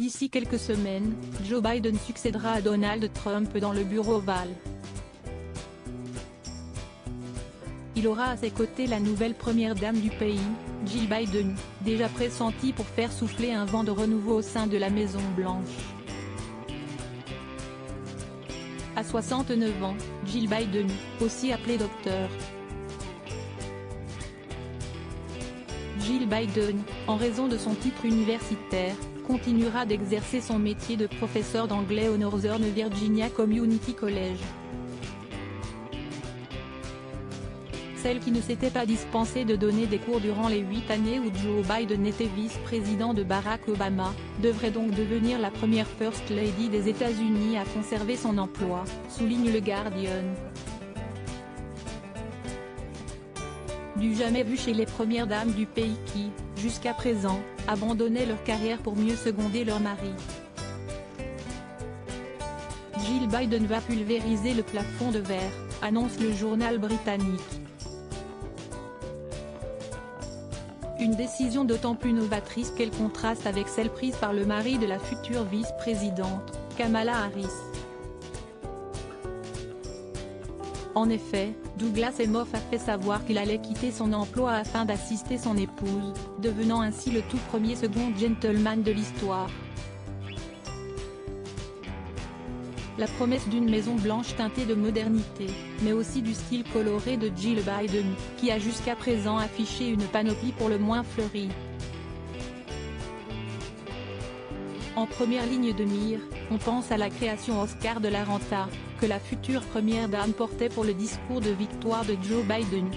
D'ici quelques semaines, Joe Biden succédera à Donald Trump dans le bureau ovale. Il aura à ses côtés la nouvelle première dame du pays, Jill Biden, déjà pressentie pour faire souffler un vent de renouveau au sein de la Maison-Blanche. À 69 ans, Jill Biden, aussi appelée Dr. Jill Biden, en raison de son titre universitaire, continuera d'exercer son métier de professeur d'anglais au Northern Virginia Community College. Celle qui ne s'était pas dispensée de donner des cours durant les 8 années où Joe Biden était vice-président de Barack Obama, devrait donc devenir la première First Lady des États-Unis à conserver son emploi, souligne le Guardian. Du jamais vu chez les premières dames du pays qui, jusqu'à présent, abandonnaient leur carrière pour mieux seconder leur mari. Jill Biden va pulvériser le plafond de verre, annonce le journal britannique. Une décision d'autant plus novatrice qu'elle contraste avec celle prise par le mari de la future vice-présidente, Kamala Harris. En effet, Douglas Emhoff a fait savoir qu'il allait quitter son emploi afin d'assister son épouse, devenant ainsi le tout premier second gentleman de l'histoire. La promesse d'une Maison Blanche teintée de modernité, mais aussi du style coloré de Jill Biden, qui a jusqu'à présent affiché une panoplie pour le moins fleurie. En première ligne de mire, on pense à la création Oscar de la Renta, que la future première dame portait pour le discours de victoire de Joe Biden.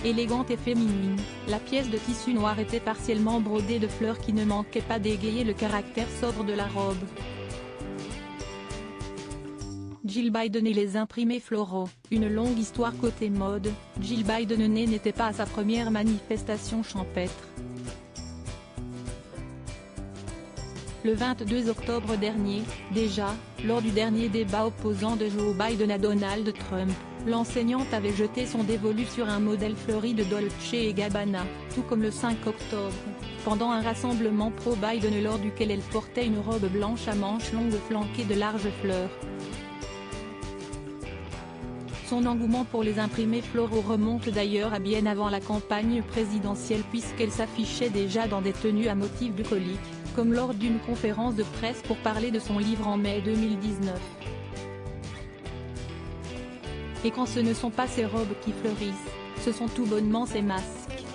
Élégante et féminine, la pièce de tissu noir était partiellement brodée de fleurs qui ne manquaient pas d'égayer le caractère sobre de la robe. Jill Biden et les imprimés floraux, une longue histoire côté mode. Jill Biden n'était pas à sa première manifestation champêtre. Le 22 octobre dernier, déjà, lors du dernier débat opposant de Joe Biden à Donald Trump, l'enseignante avait jeté son dévolu sur un modèle fleuri de Dolce & Gabbana, tout comme le 5 octobre, pendant un rassemblement pro-Biden lors duquel elle portait une robe blanche à manches longues flanquée de larges fleurs. Son engouement pour les imprimés floraux remonte d'ailleurs à bien avant la campagne présidentielle puisqu'elle s'affichait déjà dans des tenues à motifs bucoliques, comme lors d'une conférence de presse pour parler de son livre en mai 2019. Et quand ce ne sont pas ces robes qui fleurissent, ce sont tout bonnement ces masques.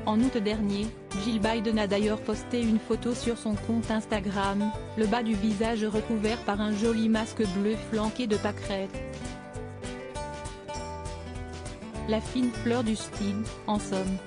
En août dernier, Jill Biden a d'ailleurs posté une photo sur son compte Instagram, le bas du visage recouvert par un joli masque bleu flanqué de pâquerettes. La fine fleur du style, en somme.